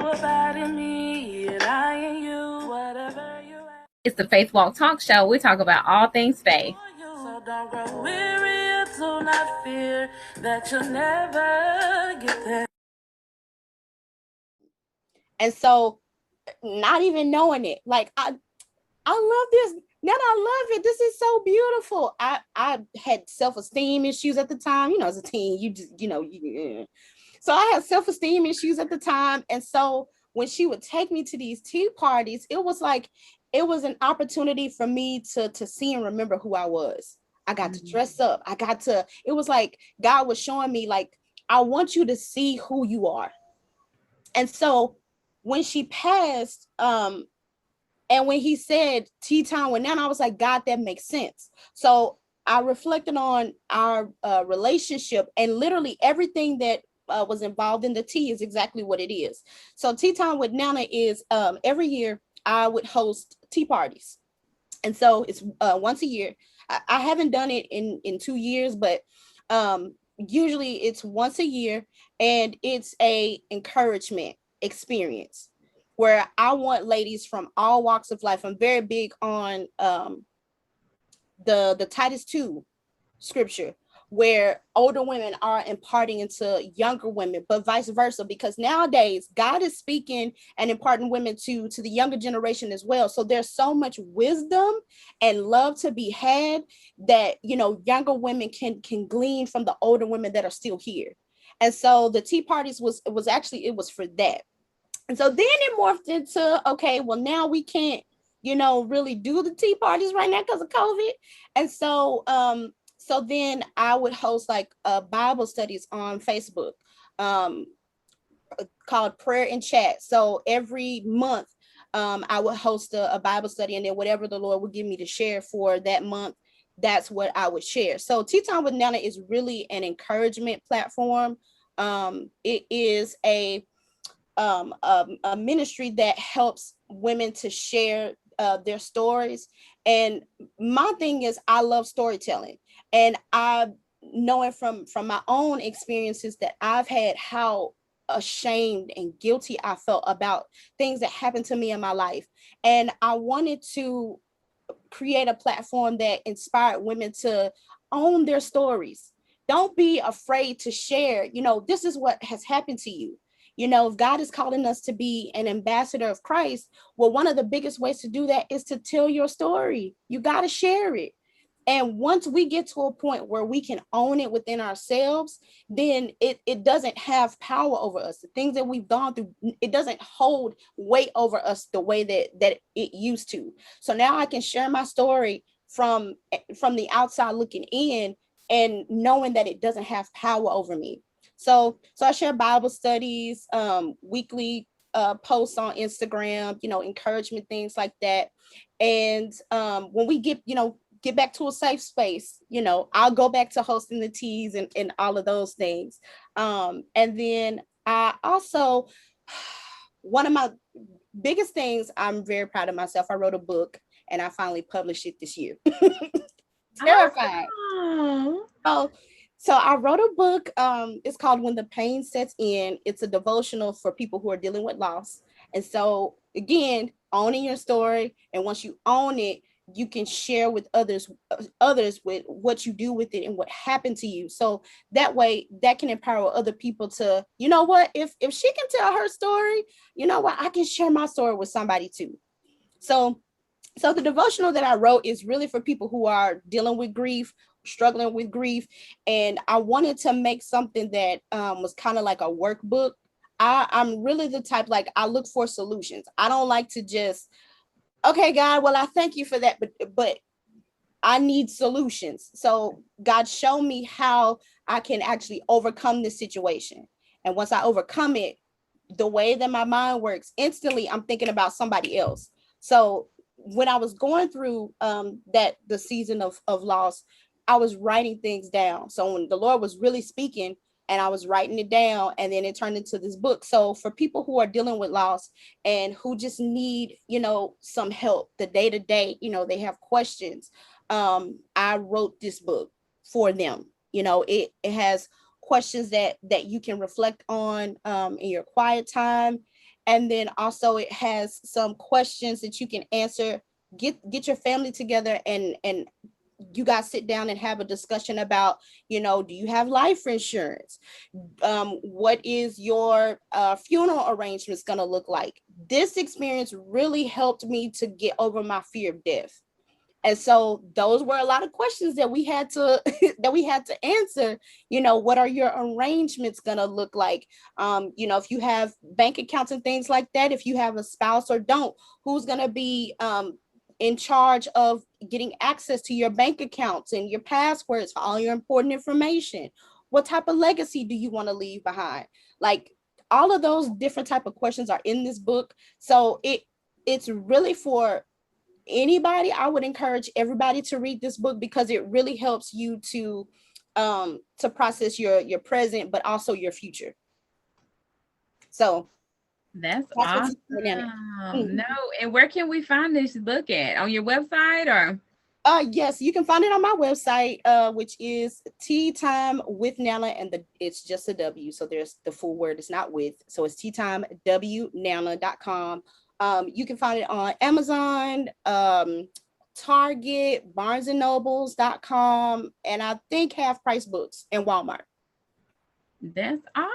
about me and I and you, whatever you at. It's the Faith Walk Talk Show. We talk about all things faith. So don't grow weary, do not fear that you'll never get there. And so, not even knowing it, like I love this. Now I love it. This is so beautiful. I had self-esteem issues at the time. As a teen, you just, so I had self-esteem issues at the time. And so when she would take me to these tea parties, it was like, it was an opportunity for me to see and remember who I was. I got to dress up. It was like God was showing me, like, I want you to see who you are. And so when she passed, and when he said tea time with Nana, I was like, God, that makes sense. So I reflected on our relationship, and literally everything that was involved in the tea is exactly what it is. So tea time with Nana is every year I would host tea parties. And so it's once a year. I haven't done it in 2 years, but usually it's once a year, and it's a encouragement experience where I want ladies from all walks of life. I'm very big on the Titus 2 scripture, where older women are imparting into younger women, but vice versa, because nowadays God is speaking and imparting women to the younger generation as well. So there's so much wisdom and love to be had that, younger women can glean from the older women that are still here. And so the tea parties was for that. And so then it morphed into, okay, well, now we can't, really do the tea parties right now because of COVID. And so so then I would host like Bible studies on Facebook called Prayer and Chat. So every month I would host a Bible study, and then whatever the Lord would give me to share for that month, that's what I would share. So Tea Time with Nana is really an encouragement platform. It is a ministry that helps women to share their stories. And my thing is, I love storytelling, and I knowing from my own experiences that I've had, how ashamed and guilty I felt about things that happened to me in my life. And I wanted to create a platform that inspired women to own their stories. Don't be afraid to share, this is what has happened to you. If God is calling us to be an ambassador of Christ, well, one of the biggest ways to do that is to tell your story. You got to share it. And once we get to a point where we can own it within ourselves, then it doesn't have power over us. The things that we've gone through, it doesn't hold weight over us the way that it used to. So now I can share my story from the outside looking in, and knowing that it doesn't have power over me. So I share Bible studies, weekly posts on Instagram, encouragement, things like that. And when we get back to a safe space, I'll go back to hosting the teas and all of those things. And then I also, one of my biggest things, I'm very proud of myself. I wrote a book, and I finally published it this year. Terrified. So I wrote a book. It's called When the Pain Sets In. It's a devotional for people who are dealing with loss. And so again, owning your story. And once you own it, you can share with others with what you do with it and what happened to you. So that way that can empower other people to, what, if she can tell her story, I can share my story with somebody too. So the devotional that I wrote is really for people who are dealing with grief, struggling with grief. And I wanted to make something that was kind of like a workbook. I'm really the type, like, I look for solutions. I don't like to just, okay, God, well, I thank you for that, but I need solutions. So God, show me how I can actually overcome this situation. And once I overcome it, the way that my mind works, instantly I'm thinking about somebody else. So when I was going through the season of loss, I was writing things down. So when the Lord was really speaking, and I was writing it down, and then it turned into this book. So for people who are dealing with loss and who just need, some help the day to day, they have questions. I wrote this book for them. It has questions that you can reflect on in your quiet time. And then also it has some questions that you can answer. Get your family together, and you guys sit down and have a discussion about, do you have life insurance? What is your funeral arrangements going to look like? This experience really helped me to get over my fear of death. And so those were a lot of questions that we had to that we had to answer. What are your arrangements going to look like? If you have bank accounts and things like that, if you have a spouse or don't, who's going to be in charge of getting access to your bank accounts and your passwords for all your important information? What type of legacy do you want to leave behind? Like, all of those different type of questions are in this book. So it's really for anybody. I would encourage everybody to read this book because it really helps you to process your present, but also your future. So That's that's awesome. No, and where can we find this book at? On your website or? Yes, you can find it on my website, which is Tea Time with Nana, and it's just a W. So there's the full word, it's not with. So it's teatimewNana.com. You can find it on Amazon, Target, BarnesandNobles.com, and I think Half Price Books and Walmart. That's awesome.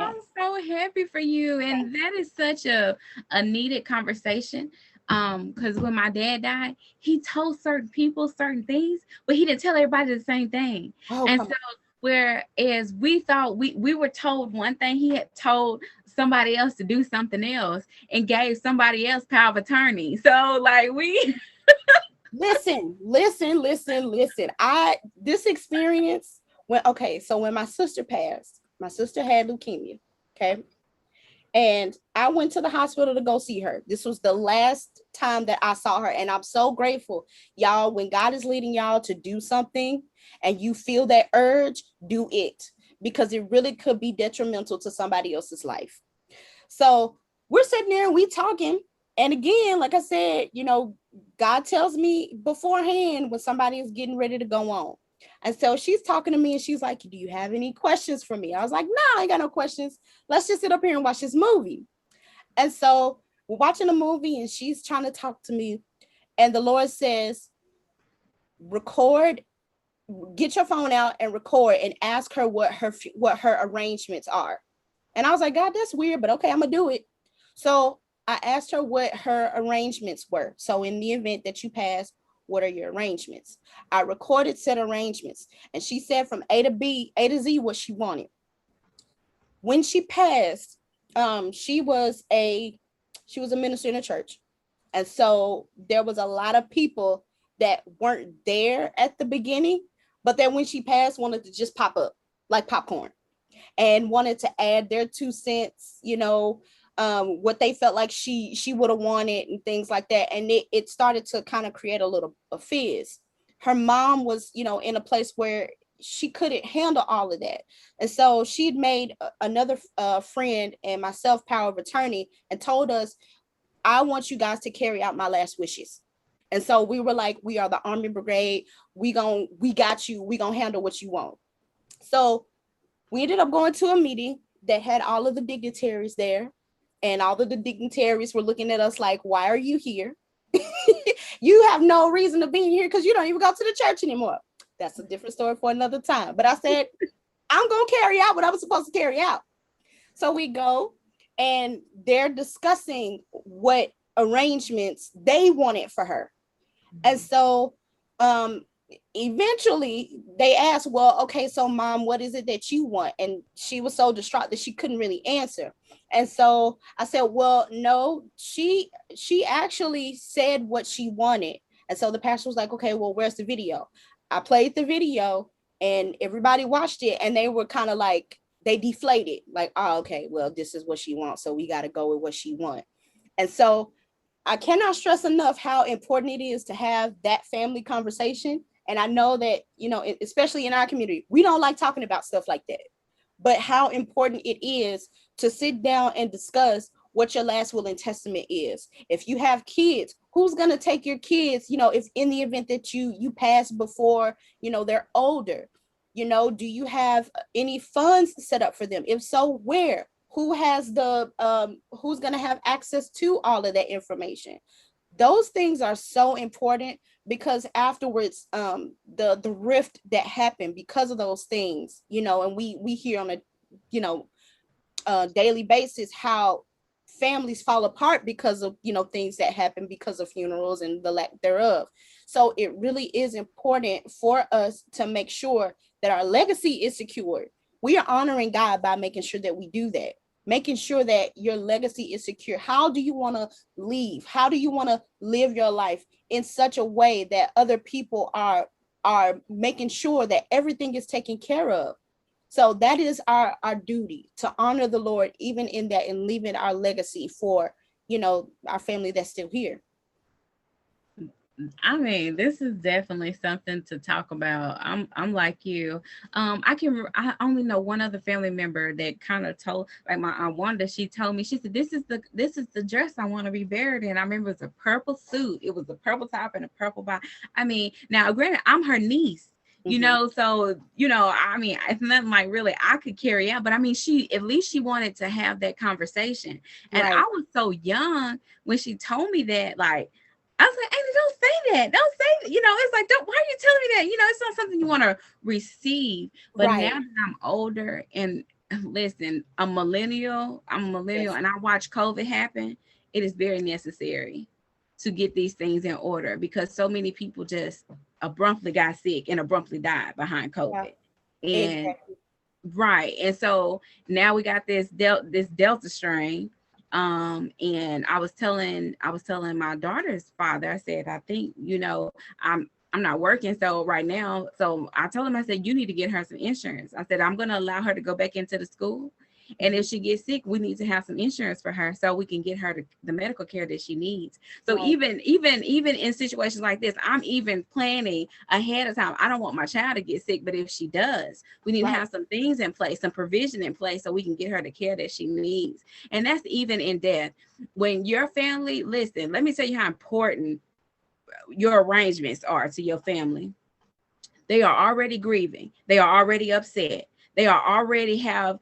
I'm so happy for you. And that is such a needed conversation. Because when my dad died, he told certain people certain things, but he didn't tell everybody the same thing. And so whereas we thought we were told one thing, he had told somebody else to do something else and gave somebody else power of attorney. So like we listen. This experience so when my sister passed, my sister had leukemia. Okay. And I went to the hospital to go see her. This was the last time that I saw her. And I'm so grateful, y'all. When God is leading y'all to do something and you feel that urge, do it, because it really could be detrimental to somebody else's life. So we're sitting there and we talking. And again, like I said, God tells me beforehand when somebody is getting ready to go on. And so she's talking to me and she's like, do you have any questions for me? I was like, no, I ain't got no questions. Let's just sit up here and watch this movie. And so we're watching a movie and she's trying to talk to me. And the Lord says, get your phone out and record and ask her what her arrangements are. And I was like, God, that's weird, but okay, I'm gonna do it. So I asked her what her arrangements were. So in the event that you pass, what are your arrangements? I recorded said arrangements, and she said from A to Z what she wanted. When she passed, she was a minister in a church, and so there was a lot of people that weren't there at the beginning, but then when she passed, wanted to just pop up like popcorn and wanted to add their 2 cents, what they felt like she would have wanted and things like that. And it started to kind of create a little fizz. Her mom was, in a place where she couldn't handle all of that. And so she'd made another friend and myself power of attorney and told us, I want you guys to carry out my last wishes. And so we were like, we are the Army Brigade. We got you. We gonna handle what you want. So we ended up going to a meeting that had all of the dignitaries there. And all of the dignitaries were looking at us like, why are you here? You have no reason to be here because you don't even go to the church anymore. That's a different story for another time. But I said, I'm going to carry out what I was supposed to carry out. So we go and they're discussing what arrangements they wanted for her. And so eventually they asked, well, okay, so mom, what is it that you want? And she was so distraught that she couldn't really answer. And so I said, well, no, she actually said what she wanted. And so the pastor was like, okay, well, where's the video? I played the video and everybody watched it and they were kind of like, they deflated like, oh, okay, well, this is what she wants. So we got to go with what she wants. And so I cannot stress enough how important it is to have that family conversation. And I know that, especially in our community, we don't like talking about stuff like that, but how important it is to sit down and discuss what your last will and testament is. If you have kids, who's going to take your kids, if in the event that you pass before, they're older, do you have any funds set up for them? If so, where? who has the who's going to have access to all of that information. Those things are so important, because afterwards the rift that happened because of those things, you know, and we hear on a, you know, daily basis how families fall apart because of, you know, things that happen because of funerals and the lack thereof. So it really is important for us to make sure that our legacy is secured. We are honoring God by making sure that we do that, making sure that your legacy is secure. How do you want to leave? How do you want to live your life in such a way that other people are making sure that everything is taken care of? So that is our duty, to honor the Lord even in that, and leaving our legacy for, you know, our family that's still here. I mean, this is definitely something to talk about. I'm like you. I only know one other family member that kind of told, like my aunt Wanda, she told me, she said, this is the dress I want to be buried in. I remember it was a purple suit. It was a purple top and a purple bottom. I mean, now granted, I'm her niece. You Mhm. know, so you know, I mean, it's nothing like really I could carry out, but I mean, she at least she wanted to have that conversation. And I Right, was so young when she told me that, like, I was like, Amy, don't say that. Don't say that. You know, it's like, don't, why are you telling me that? You know, it's not something you want to receive. But now right. that I'm older and listen, I'm a millennial Yes. and I watch COVID happen, it is very necessary to get these things in order because so many people just abruptly got sick and abruptly died behind Yeah, COVID. And exactly. right. And so now we got this Delta strain. And I was telling my daughter's father, I said, I think, you know, I'm not working. So right now, so I told him, I said, you need to get her some insurance. I said, I'm gonna allow her to go back into the school. And if Mhm. she gets sick, we need to have some insurance for her so we can get her the medical care that she needs. So Right, even in situations like this, I'm even planning ahead of time. I don't want my child to get sick, but if she does, we need to right. have some things in place, some provision in place so we can get her the care that she needs. And that's even in death. When your family, listen, let me tell you how important your arrangements are to your family. They are already grieving. They are already upset. They are already have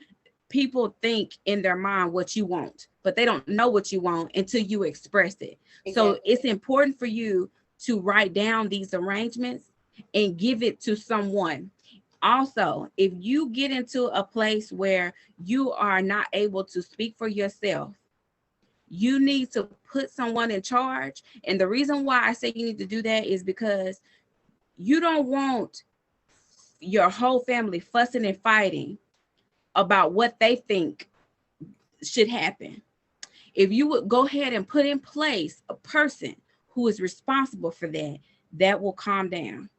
people think in their mind what you want, but they don't know what you want until you express it. So Exactly. it's important for you to write down these arrangements and give it to someone. Also, if you get into a place where you are not able to speak for yourself, you need to put someone in charge. And the reason why I say you need to do that is because you don't want your whole family fussing and fighting about what they think should happen. If you would go ahead and put in place a person who is responsible for that, that will calm down.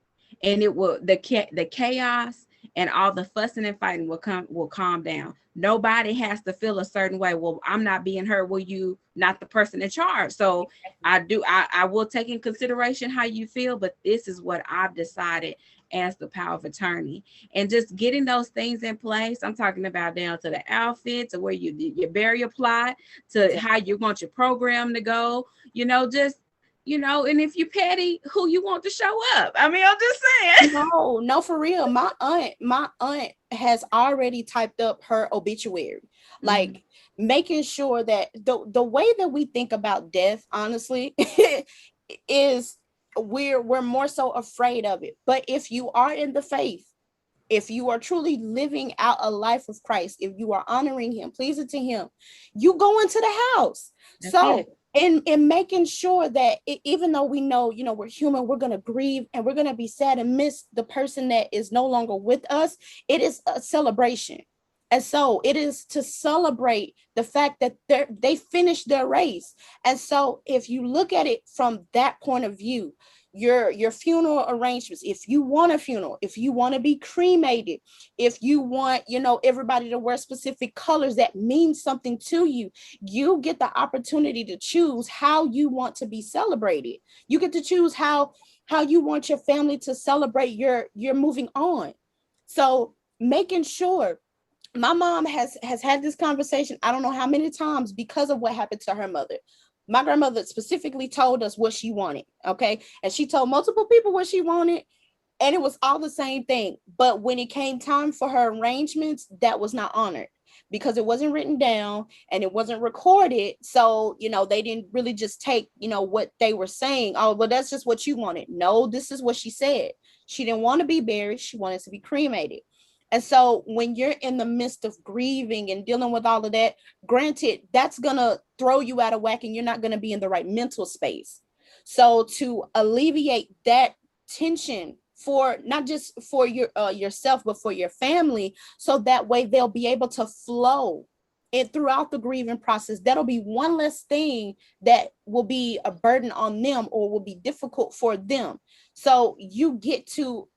And it will the chaos and all the fussing and fighting will calm down. Nobody has to feel a certain way. Well, I'm not being heard. Well, you not the person in charge. So I will take in consideration how you feel, but this is what I've decided as the power of attorney. And just getting those things in place. I'm talking about down to the outfit, to where your burial plot, to Exactly. how you want your program to go, just and if you petty, who you want to show up. I mean, I'm just saying. No, no, for real. My aunt has already typed up her obituary, Mhm. like making sure that the way that we think about death, honestly, is we're more so afraid of it. But if you are in the faith, if you are truly living out a life of Christ, if you are honoring him, pleasing to him, you go into the house. That's So it. in making sure that even though we know, you know, we're human, we're going to grieve and we're going to be sad and miss the person that is no longer with us, it is a celebration. And so it is to celebrate the fact that they finished their race. And so if you look at it from that point of view, your funeral arrangements, if you want a funeral, if you want to be cremated, if you want, you know, everybody to wear specific colors that mean something to you, you get the opportunity to choose how you want to be celebrated. You get to choose how you want your family to celebrate your moving on. So making sure, my mom has had this conversation I don't know how many times because of what happened to her mother. My grandmother specifically told us what she wanted, okay, and she told multiple people what she wanted, and it was all the same thing. But when it came time for her arrangements, that was not honored. because it wasn't written down and it wasn't recorded. So, they didn't really just take, what they were saying. Oh, well, that's just what you wanted. No, this is what she said. She didn't want to be buried. She wanted to be cremated. And so when you're in the midst of grieving and dealing with all of that, granted, that's going to throw you out of whack and you're not going to be in the right mental space. So to alleviate that tension, for not just for yourself, but for your family, so that way they'll be able to flow it throughout the grieving process. That'll be one less thing that will be a burden on them or will be difficult for them. So you get to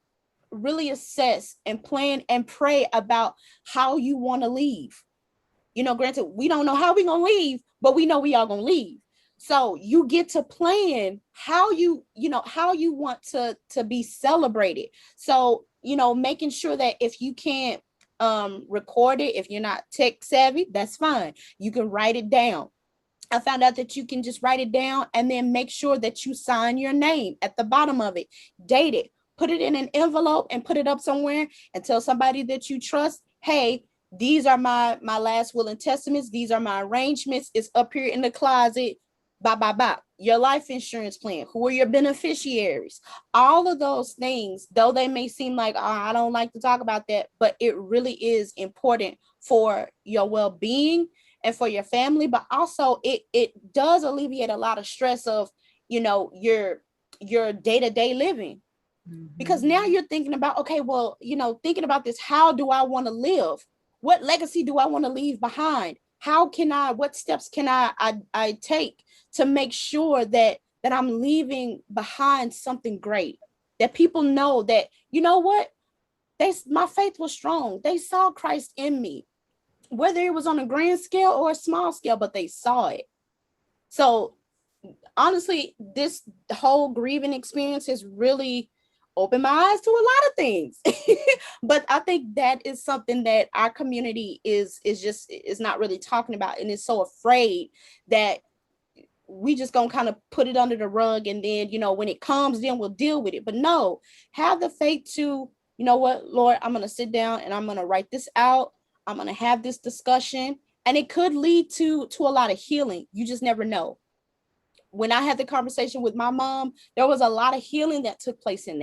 really assess and plan and pray about how you want to leave. Granted, we don't know how we're going to leave, but we know we are going to leave. So you get to plan how how you want to be celebrated. So, making sure that if you can't record it, if you're not tech savvy, that's fine. You can write it down. I found out that you can just write it down and then make sure that you sign your name at the bottom of it, date it, put it in an envelope and put it up somewhere and tell somebody that you trust, hey, these are my last will and testaments. These are my arrangements. It's up here in the closet. Bye, bye, bye. Your life insurance plan. Who are your beneficiaries? All of those things, though they may seem like, oh, I don't like to talk about that, but it really is important for your well-being and for your family. But also it does alleviate a lot of stress of, your day-to-day living. Because now you're thinking about, okay, well, thinking about this, how do I want to live? What legacy do I want to leave behind? What steps can I take to make sure that I'm leaving behind something great, that people know that, what, my faith was strong. They saw Christ in me, whether it was on a grand scale or a small scale, but they saw it. So honestly, this whole grieving experience has really opened my eyes to a lot of things. But I think that is something that our community is not really talking about, and is so afraid that we just gonna kind of put it under the rug, and then when it comes, then we'll deal with it. But no, have the faith to, what, Lord, I'm gonna sit down and I'm gonna write this out. I'm gonna have this discussion, and it could lead to a lot of healing. You just never know. When I had the conversation with my mom, there was a lot of healing that took place in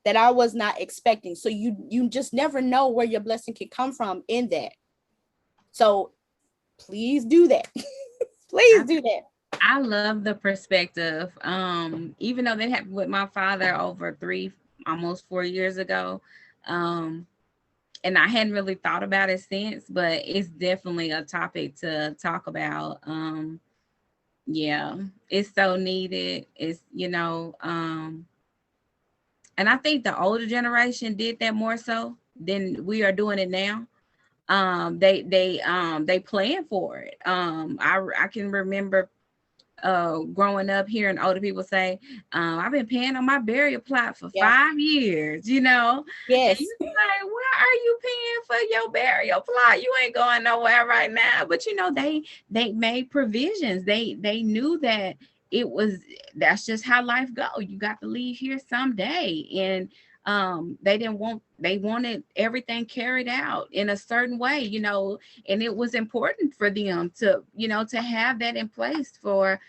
that I was not expecting. So you just never know where your blessing can come from in that. So please do that. Please do that. I love the perspective. Even though that happened with my father over almost 4 years ago. And I hadn't really thought about it since, but it's definitely a topic to talk about. Yeah, it's so needed. It's, and I think the older generation did that more so than we are doing it now. They plan for it. I can remember growing up hearing older people say, I've been paying on my burial plot for 5 years, Yes. And you like, why are you paying for your burial plot? You ain't going nowhere right now. But they made provisions. They knew that that's just how life go. You got to leave here someday. And they wanted everything carried out in a certain way, and it was important for them to, to have that in place for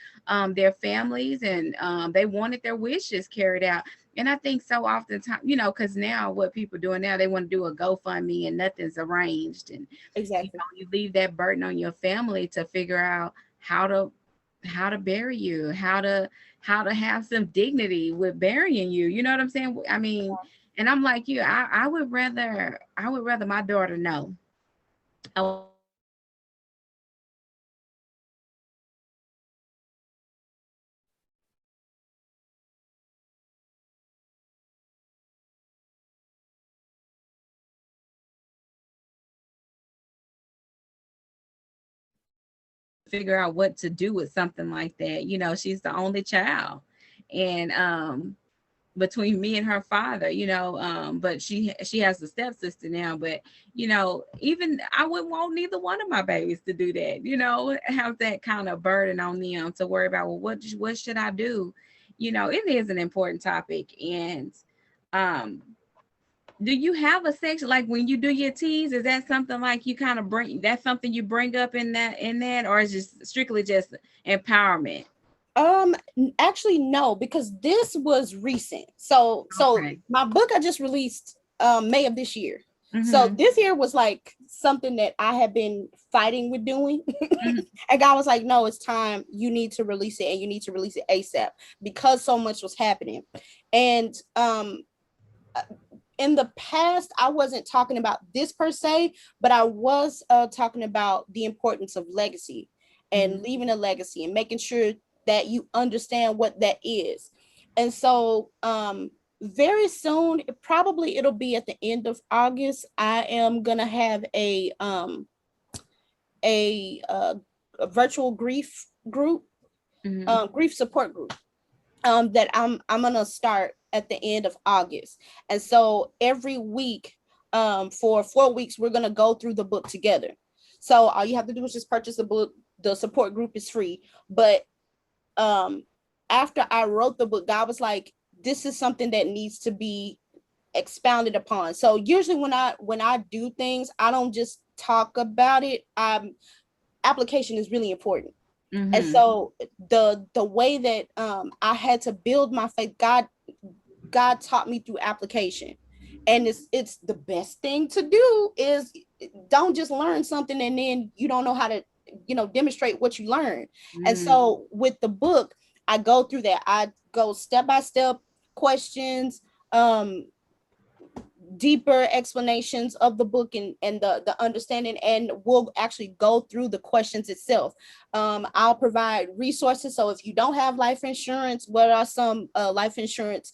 their families, and they wanted their wishes carried out. And I think so often, because now what people doing now, they want to do a GoFundMe and nothing's arranged, and exactly, you leave that burden on your family to figure out how to bury you, how to have some dignity with burying you. You know what I'm saying? I mean, and I'm like you, I would rather my daughter know. I would rather my daughter know that figure out what to do with something like that. She's the only child, and between me and her father, but she has a stepsister now. But even I wouldn't want neither one of my babies to do that. Have that kind of burden on them to worry about, well, what should I do? It is an important topic, and Do you have a section like when you do your teas? Is that something like you kind of bring? That's something you bring up in that, or is just strictly just empowerment? Actually no, because this was recent. So Okay. my book I just released May of this year. So Mm-hmm. this year was like something that I had been fighting with doing. Mm-hmm. And God was like, no, it's time. You need to release it, and you need to release it ASAP, because so much was happening. And in the past, I wasn't talking about this per se, but I was talking about the importance of legacy and Mm-hmm. leaving a legacy and making sure that you understand what that is. And so, very soon, probably it'll be at the end of August, I am gonna have a, a virtual grief group, Mm-hmm. grief support group, that I'm gonna start at the end of August. And so every week, for 4 weeks, we're gonna go through the book together. So all you have to do is just purchase the book. The support group is free. But um, after I wrote the book, God was like, "This is something that needs to be expounded upon." So usually when I do things, I don't just talk about it. Application is really important. And Mm-hmm. so the way that I had to build my faith, God taught me through application. And it's the best thing to do is don't just learn something and then you don't know how to, demonstrate what you learn. And Mm-hmm. so with the book, I go through that. I go step by step questions, um, deeper explanations of the book, and the understanding, and we'll actually go through the questions itself. I'll provide resources. So if you don't have life insurance, what are some life insurance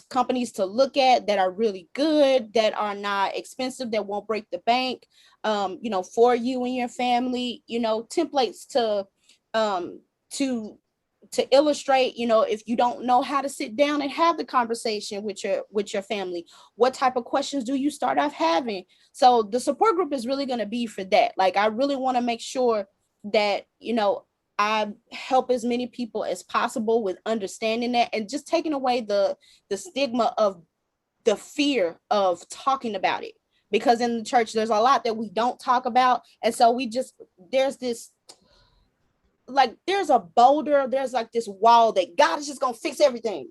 companies to look at that are really good, that are not expensive, that won't break the bank, for you and your family, templates um, to illustrate, if you don't know how to sit down and have the conversation with your family, what type of questions do you start off having. So the support group is really going to be for that. Like, I really want to make sure that I help as many people as possible with understanding that, and just taking away the stigma of the fear of talking about it, because in the church there's a lot that we don't talk about. And so there's this, like, there's a boulder, there's like this wall that God is just gonna fix everything.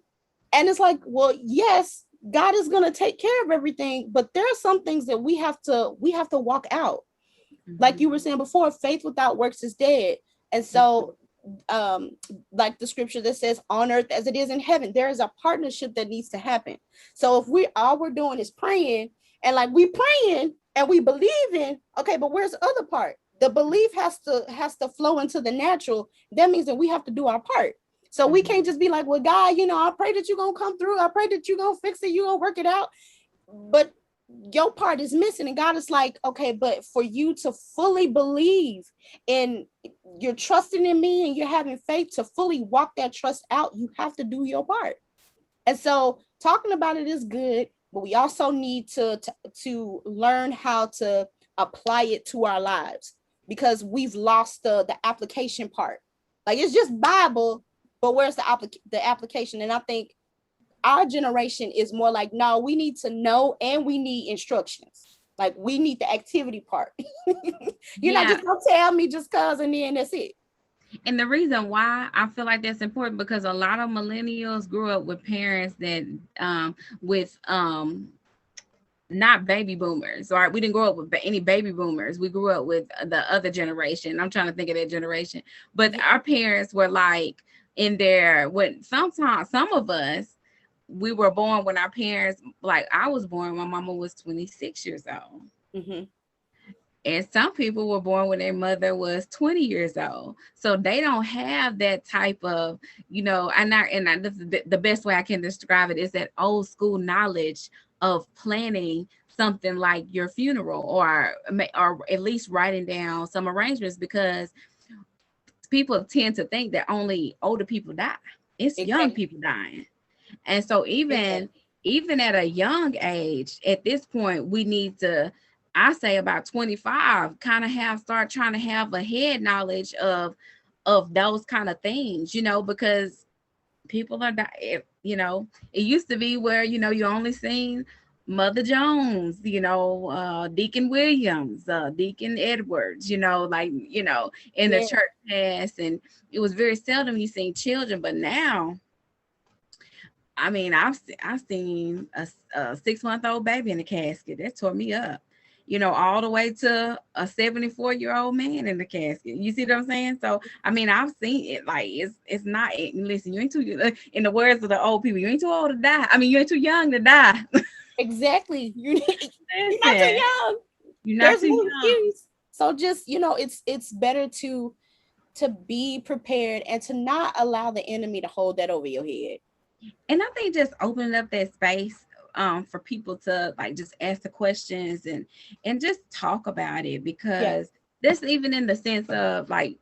And it's like, well, yes, God is gonna take care of everything, but there are some things that we have to walk out. Like you were saying before, faith without works is dead. And so, um, like the scripture that says, on earth as it is in heaven, there is a partnership that needs to happen. So if we're doing is praying, and like we praying and we believe in, okay, but where's the other part? The belief has to flow into the natural. That means that we have to do our part. So we Mm-hmm. can't just be like, well, God, I pray that you're gonna come through. I pray that you're gonna fix it, you're gonna work it out. But your part is missing. And God is like, okay, but for you to fully believe, and you're trusting in me, and you're having faith to fully walk that trust out, you have to do your part. And so talking about it is good, but we also need to learn how to apply it to our lives, because we've lost the application part. Like, it's just Bible, but where's the application? And I think our generation is more like, no, we need to know, and we need instructions. Like, we need the activity part. You're not Yeah. just gonna tell me just cause, and then that's it. And the reason why I feel like that's important, because a lot of millennials grew up with parents that with not baby boomers, right? We didn't grow up with any baby boomers. We grew up with the other generation. I'm trying to think of that generation. But Yeah, our parents were like in their, when sometimes some of us, we were born when our parents, like I was born, my mama was 26 years old. mm-hmm. And some people were born when their mother was 20 years old. So they don't have that type of, this is the best way I can describe it is that old school knowledge of planning something like your funeral, or at least writing down some arrangements, because people tend to think that only older people die. It's young Exactly. people dying. And so even Exactly. even at a young age, at this point, we need to, I say about 25, kind of start trying to have a head knowledge of those kind of things, because people are dying. It used to be where you only seen Mother Jones, Deacon Williams, Deacon Edwards, in the Yeah. church past. And it was very seldom you seen children. But now, I mean, I've seen a 6-month-old baby in the casket. That tore me up. All the way to a 74-year-old man in the casket. You see what I'm saying? So, I mean, I've seen it. Like, it's not. Listen, you ain't too. In the words of the old people, you ain't too old to die. I mean, you ain't too young to die. Exactly. You're not too Listen, young. you're not There's too no young. excuse. So just, it's better to be prepared and to not allow the enemy to hold that over your head. And I think just opening up that space for people to like just ask the questions and just talk about it, Yeah. because this even in the sense of like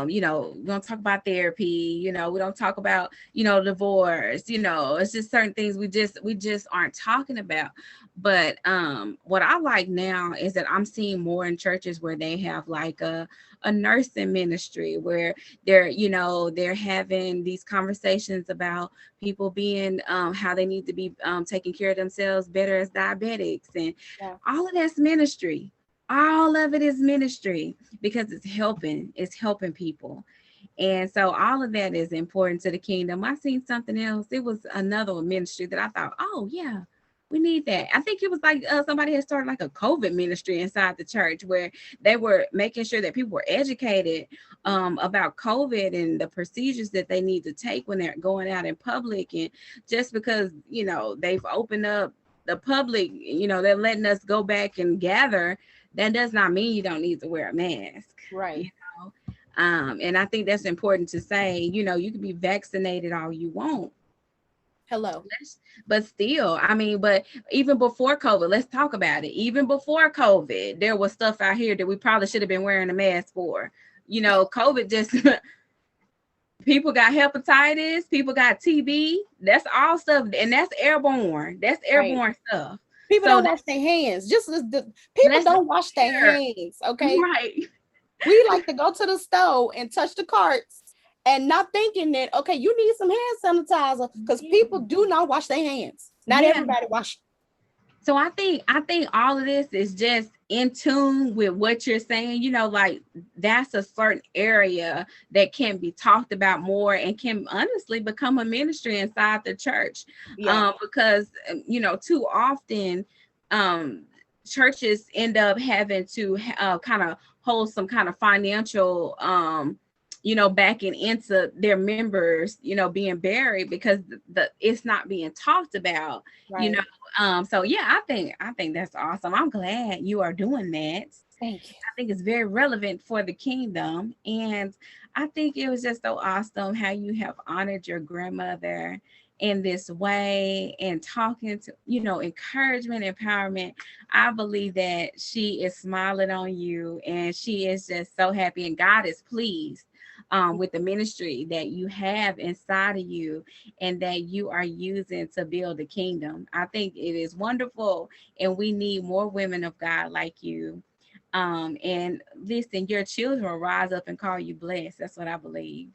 we don't talk about therapy, we don't talk about divorce, it's just certain things we just aren't talking about. But what I like now is that I'm seeing more in churches where they have like a nursing ministry where they're having these conversations about people being how they need to be taking care of themselves better as diabetics, and Yeah. all of that's ministry. All of it is ministry because it's helping people. And so all of that is important to the kingdom. I seen something else. It was another ministry that I thought, oh yeah, we need that. I think it was like somebody had started like a COVID ministry inside the church where they were making sure that people were educated about COVID and the procedures that they need to take when they're going out in public. And just because, they've opened up the public, they're letting us go back and gather, that does not mean you don't need to wear a mask. Right. You know? And I think that's important to say. You can be vaccinated all you want, Hello. but still, I mean, but even before COVID, let's talk about it. Even before COVID, there was stuff out here that we probably should have been wearing a mask for. COVID just people got hepatitis, people got TB. That's all stuff, and that's airborne. That's Right. airborne stuff. People So don't wash their hands. Just as people let's be don't wash their clear, hands. Okay. right? We like to go to the store and touch the carts and not thinking that, okay, you need some hand sanitizer because people do not wash their hands. Not Yeah. everybody wash. So I think all of this is just in tune with what you're saying. Like that's a certain area that can be talked about more and can honestly become a ministry inside the church. Yeah. Because too often churches end up having to kind of hold some kind of financial backing into their members, being buried because it's not being talked about, you Right. know. So yeah, I think that's awesome. I'm glad you are doing that. Thank you. I think it's very relevant for the kingdom. And I think it was just so awesome how you have honored your grandmother in this way and talking to, encouragement, empowerment. I believe that she is smiling on you and she is just so happy, and God is pleased with the ministry that you have inside of you and that you are using to build the kingdom. I think it is wonderful, and we need more women of God like you. And listen, your children will rise up and call you blessed. That's what I believe.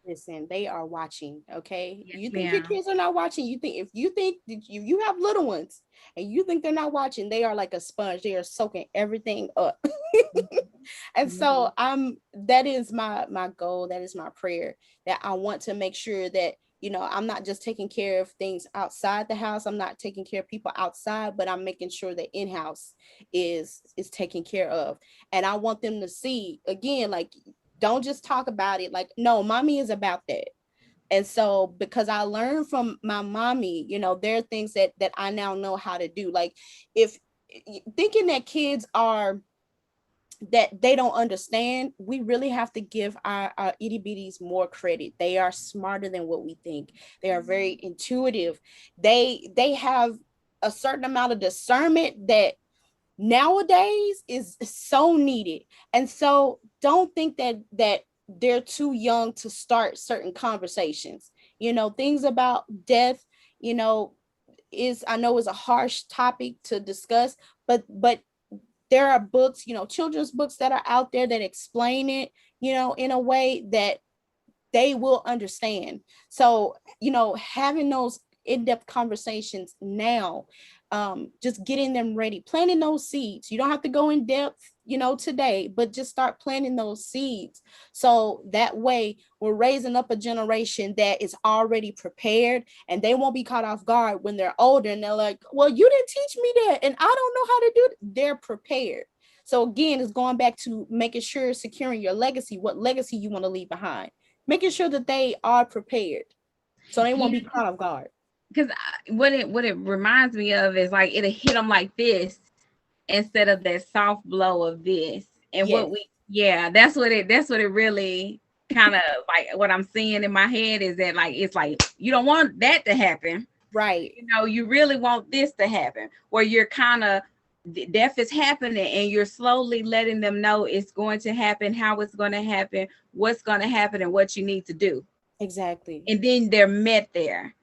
Listen, they are watching. Okay. Yes, You think your ma'am. kids are not watching? If you think that you have little ones and you think they're not watching, they are like a sponge. They are soaking everything up. And so that is my goal. That is my prayer, that I want to make sure that, I'm not just taking care of things outside the house. I'm not taking care of people outside, but I'm making sure that in-house is taken care of. And I want them to see again, like, don't just talk about it. Like, no, mommy is about that. And so because I learned from my mommy, there are things that I now know how to do. Like, if thinking that kids are that they don't understand, we really have to give our itty bitties more credit. They are smarter than what we think. They are very intuitive. They have a certain amount of discernment that nowadays is so needed. And so don't think that they're too young to start certain conversations. Things about death, you know I know is a harsh topic to discuss, but there are books, children's books that are out there that explain it, in a way that they will understand. So, having those in-depth conversations now, just getting them ready, planting those seeds. You don't have to go in depth, today, but just start planting those seeds. So that way we're raising up a generation that is already prepared, and they won't be caught off guard when they're older and they're like, well, you didn't teach me that and I don't know how to do it. They're prepared. So again, it's going back to making sure securing your legacy, what legacy you want to leave behind, making sure that they are prepared so they won't be caught off guard. Because what it reminds me of is like it'll hit them like this instead of that soft blow of this. And Yes. that's what it really kind of like what I'm seeing in my head is that like it's like you don't want that to happen. Right. You really want this to happen where you're kind of death is happening and you're slowly letting them know it's going to happen, how it's going to happen, what's going to happen, and what you need to do. Exactly. And then they're met there.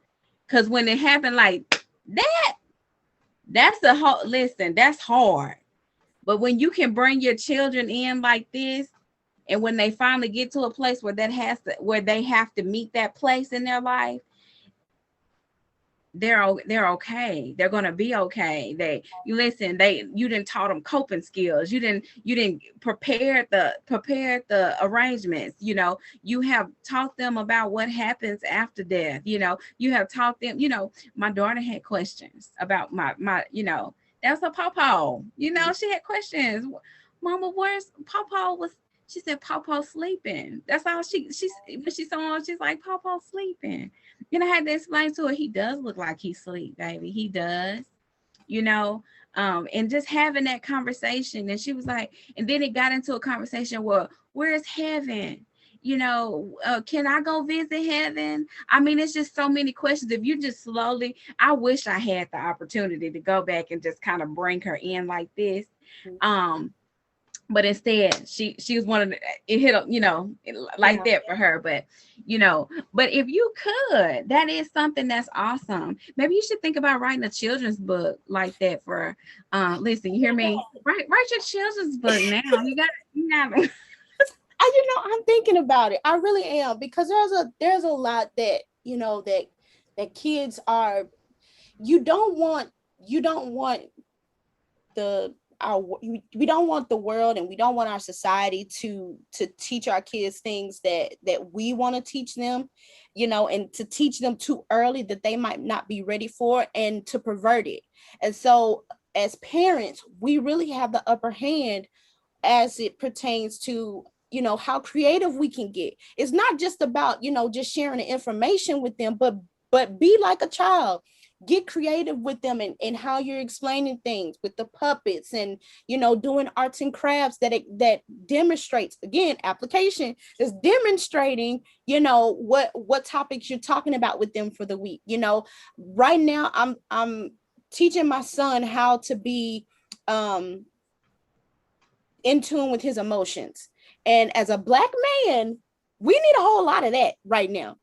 Because when it happened like that, that's that's hard. But when you can bring your children in like this, and when they finally get to a place where they have to meet that place in their life, they're okay. They're gonna be okay. You didn't taught them coping skills. You didn't prepare the arrangements. You have taught them about what happens after death. You have taught them. My daughter had questions about my that's a pawpaw. She had questions. Mama, where's pawpaw? She said pawpaw sleeping. That's all she when she saw him, she's like pawpaw sleeping. I had to explain to her, he does look like he's asleep, baby. He does, and just having that conversation. And she was like, and then it got into a conversation, well, where's heaven? Can I go visit heaven? I mean, it's just so many questions. If you just slowly, I wish I had the opportunity to go back and just kind of bring her in like this. But instead she was one of the, it hit up, like that for her. But but if you could, that is something that's awesome. Maybe you should think about writing a children's book like that for listen, you hear me? Write your children's book now. You got I'm thinking about it. I really am, because there's a lot that that kids are, we don't want we don't want the world, and we don't want our society to teach our kids things that we want to teach them, and to teach them too early that they might not be ready for, and to pervert it. And so as parents, we really have the upper hand as it pertains to how creative we can get. It's not just about just sharing the information with them, but be like a child. Get creative with them and how you're explaining things with the puppets, and doing arts and crafts that demonstrates, again, application is demonstrating what topics you're talking about with them for the week. Right now I'm teaching my son how to be in tune with his emotions, and as a Black man, we need a whole lot of that right now.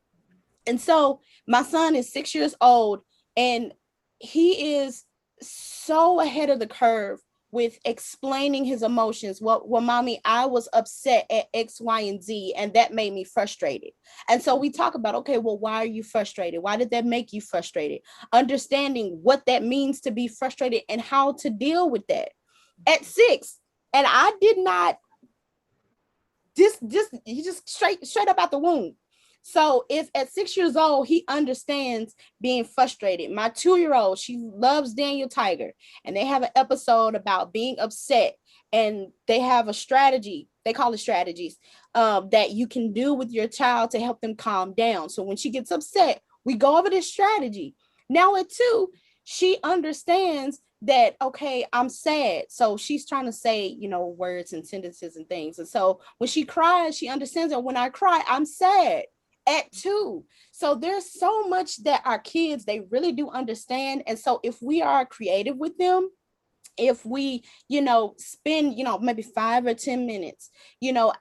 And so my son is 6 years old, and he is so ahead of the curve with explaining his emotions. Well, mommy, I was upset at X, Y, and Z, and that made me frustrated. And so we talk about, okay, well, why are you frustrated? Why did that make you frustrated? Understanding what that means to be frustrated and how to deal with that at 6. And I did not just straight up out the womb. So if at 6 years old, he understands being frustrated. My 2-year-old, she loves Daniel Tiger, and they have an episode about being upset, and they have a strategy. They call it strategies that you can do with your child to help them calm down. So when she gets upset, we go over this strategy. Now at 2, she understands that, okay, I'm sad. So she's trying to say, words and sentences and things. And so when she cries, she understands that when I cry, I'm sad. At 2. So there's so much that our kids, they really do understand. And so if we are creative with them, if we, spend, maybe 5 or 10 minutes,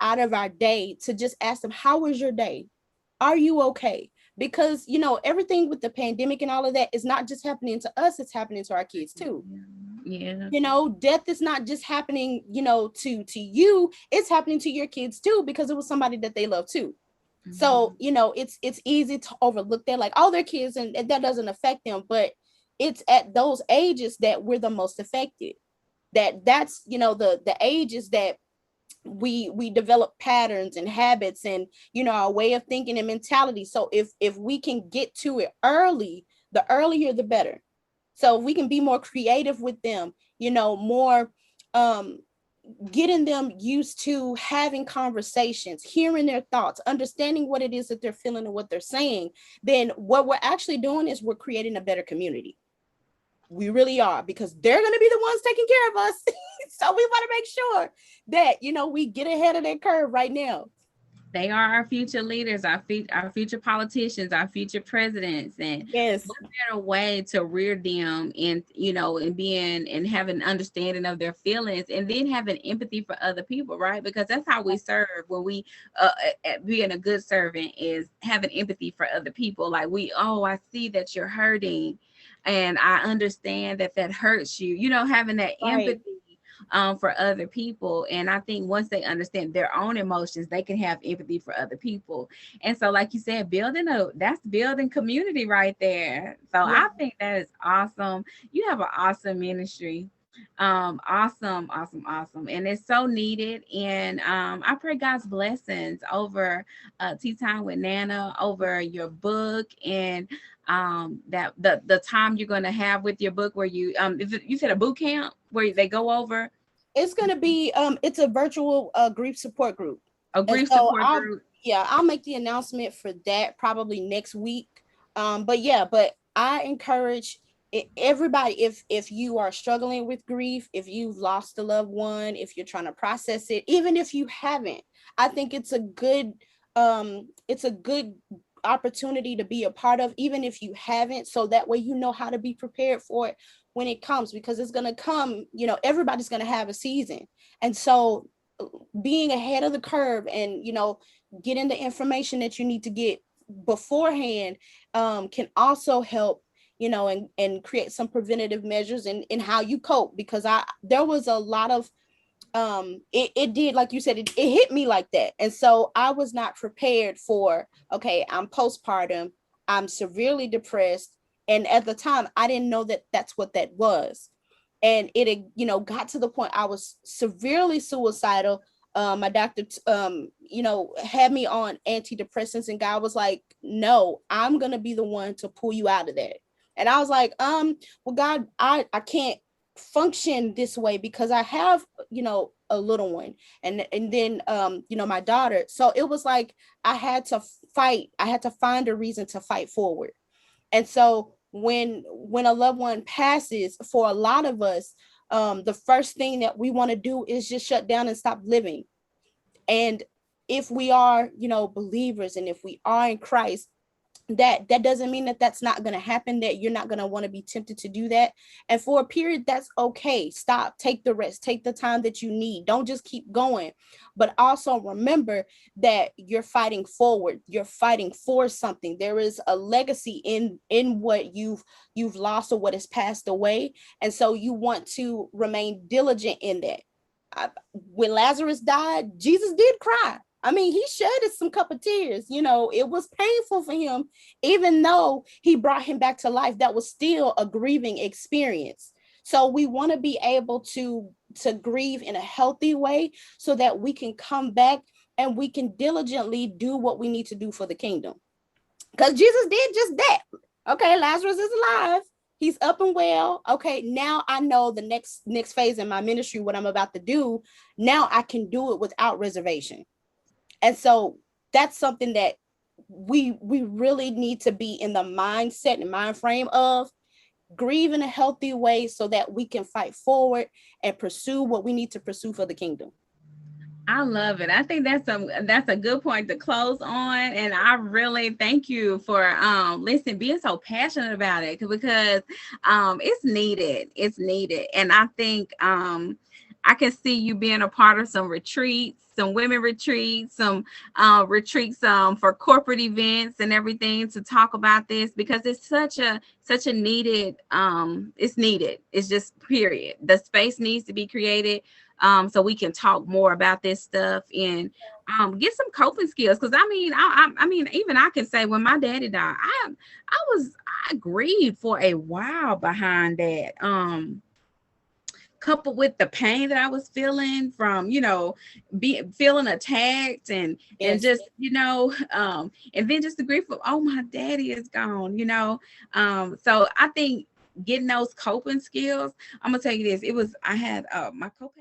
out of our day to just ask them, how was your day? Are you okay? Because, everything with the pandemic and all of that is not just happening to us, it's happening to our kids too. Yeah. Death is not just happening, to you, it's happening to your kids too, because it was somebody that they love too. So, it's easy to overlook that, like, oh, they're kids and that doesn't affect them. But it's at those ages that we're the most affected. That's the ages that we develop patterns and habits and our way of thinking and mentality. So if we can get to it early, the earlier the better. So we can be more creative with them, more um getting them used to having conversations, hearing their thoughts, understanding what it is that they're feeling and what they're saying. Then what we're actually doing is we're creating a better community. We really are, because they're going to be the ones taking care of us. So we want to make sure that we get ahead of that curve right now. They are our future leaders, our future politicians, our future presidents, and Yes. what better way to rear them and and being and having understanding of their feelings, and then having empathy for other people, right? Because that's how we serve. When we being a good servant is having empathy for other people. Like I see that you're hurting, and I understand that hurts you. Having that Right. empathy for other people. And I think once they understand their own emotions, they can have empathy for other people. And so, like you said, that's building community right there. So Yeah. I think that is awesome. You have an awesome ministry. Awesome, awesome, awesome. And it's so needed. And I pray God's blessings over Tea Time with Nana, over your book, and that the time you're going to have with your book, where you said a boot camp where they go over. It's going to be it's a virtual grief support group. A And grief so support group. I'll make the announcement for that probably next week. But I encourage everybody, if you are struggling with grief, if you've lost a loved one, if you're trying to process it, even if you haven't, I think it's a good opportunity to be a part of, even if you haven't, so that way how to be prepared for it when it comes, because it's going to come. Everybody's going to have a season. And so being ahead of the curve and getting the information that you need to get beforehand can also help, and create some preventative measures in how you cope. Because there was a lot of it did, like you said, it hit me like that. And so I was not prepared for, okay, I'm postpartum, I'm severely depressed. And at the time I didn't know that that's what that was. And it got to the point I was severely suicidal. My doctor had me on antidepressants, and God was like, no, I'm gonna be the one to pull you out of that. And I was like, well, God, I can't function this way because I have a little one, and then my daughter. So it was like I had to find a reason to fight forward. And so when a loved one passes, for a lot of us, the first thing that we want to do is just shut down and stop living. And if we are believers, and if we are in Christ, that doesn't mean that that's not going to happen, that you're not going to want to be tempted to do that. And for a period, that's okay. Stop, take the rest, take the time that you need. Don't just keep going. But also remember that you're fighting forward, you're fighting for something. There is a legacy in what you've lost or what has passed away. And so you want to remain diligent in that. When Lazarus died, Jesus did cry. I mean, he shedded some cup of tears. It was painful for him, even though he brought him back to life. That was still a grieving experience. So we want to be able to grieve in a healthy way, so that we can come back and we can diligently do what we need to do for the kingdom. Because Jesus did just that. Okay, Lazarus is alive. He's up and well. Okay, now I know the next phase in my ministry, what I'm about to do. Now I can do it without reservation. And so that's something that we really need to be in the mindset and mind frame of. Grieve in a healthy way, so that we can fight forward and pursue what we need to pursue for the kingdom. I love it. I think that's a good point to close on. And I really thank you for being so passionate about it, because it's needed. It's needed. And I think I can see you being a part of some retreats, some women retreats, some retreats for corporate events and everything to talk about this, because it's such a needed, it's needed. It's just period. The space needs to be created so we can talk more about this stuff and get some coping skills. Because I mean, even I can say when my daddy died, I grieved for a while behind that. Coupled with the pain that I was feeling from, being feeling attacked and Yes. just, and then just the grief of, oh, my daddy is gone. So I think getting those coping skills, I'm gonna tell you this. I had my co